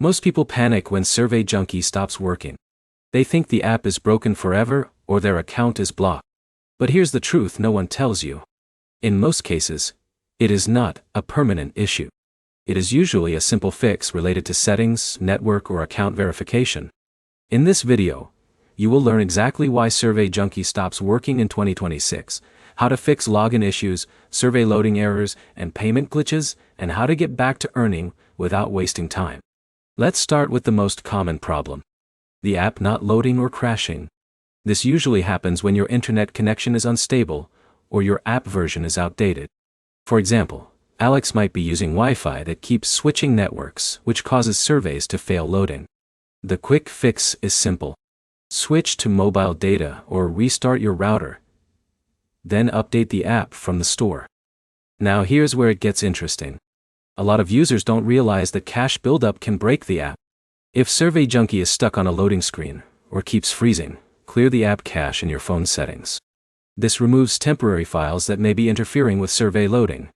Most people panic when Survey Junkie stops working. They think the app is broken forever or their account is blocked. But here's the truth no one tells you. In most cases, it is not a permanent issue. It is usually a simple fix related to settings, network, or account verification. In this video, you will learn exactly why Survey Junkie stops working in 2026, how to fix login issues, survey loading errors, and payment glitches, and how to get back to earning without wasting time. Let's start with the most common problem: the app not loading or crashing. This usually happens when your internet connection is unstable or your app version is outdated. For example, Alex might be using Wi-Fi that keeps switching networks, which causes surveys to fail loading. The quick fix is simple. Switch to mobile data or restart your router. Then update the app from the store. Now here's where it gets interesting. A lot of users don't realize that cache buildup can break the app. If Survey Junkie is stuck on a loading screen or keeps freezing, clear the app cache in your phone settings. This removes temporary files that may be interfering with survey loading.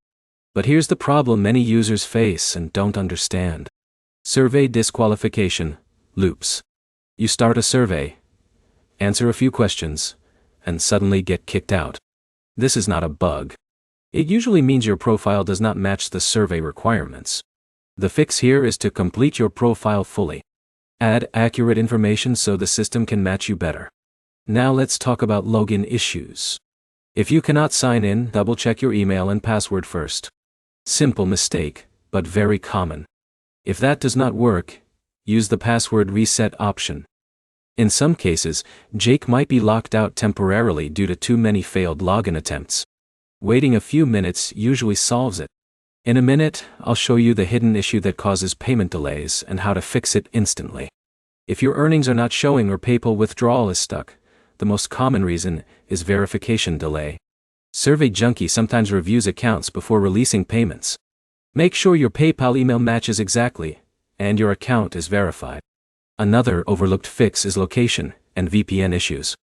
But here's the problem many users face and don't understand. Survey disqualification loops. You start a survey, answer a few questions, and suddenly get kicked out. This is not a bug. It usually means your profile does not match the survey requirements. The fix here is to complete your profile fully. Add accurate information so the system can match you better. Now let's talk about login issues. If you cannot sign in, double-check your email and password first. Simple mistake, but very common. If that does not work, use the password reset option. In some cases, Jake might be locked out temporarily due to too many failed login attempts. Waiting a few minutes usually solves it. In a minute, I'll show you the hidden issue that causes payment delays and how to fix it instantly. If your earnings are not showing or PayPal withdrawal is stuck, the most common reason is verification delay. Survey Junkie sometimes reviews accounts before releasing payments. Make sure your PayPal email matches exactly, and your account is verified. Another overlooked fix is location and VPN issues.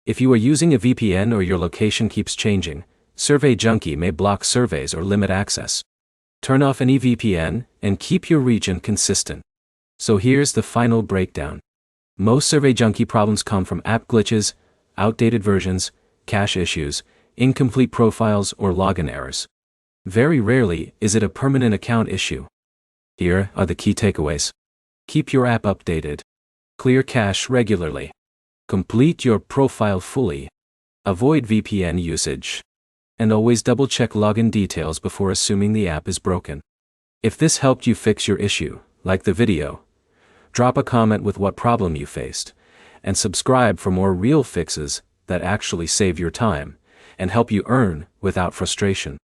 If you are using a VPN or your location keeps changing, Survey Junkie may block surveys or limit access. Turn off any VPN and keep your region consistent. So here's the final breakdown. Most Survey Junkie problems come from app glitches, outdated versions, cache issues, incomplete profiles, or login errors. Very rarely is it a permanent account issue. Here are the key takeaways. Keep your app updated. Clear cache regularly. Complete your profile fully. Avoid VPN usage. And always double-check login details before assuming the app is broken. If this helped you fix your issue, like the video, drop a comment with what problem you faced, and subscribe for more real fixes that actually save your time and help you earn without frustration.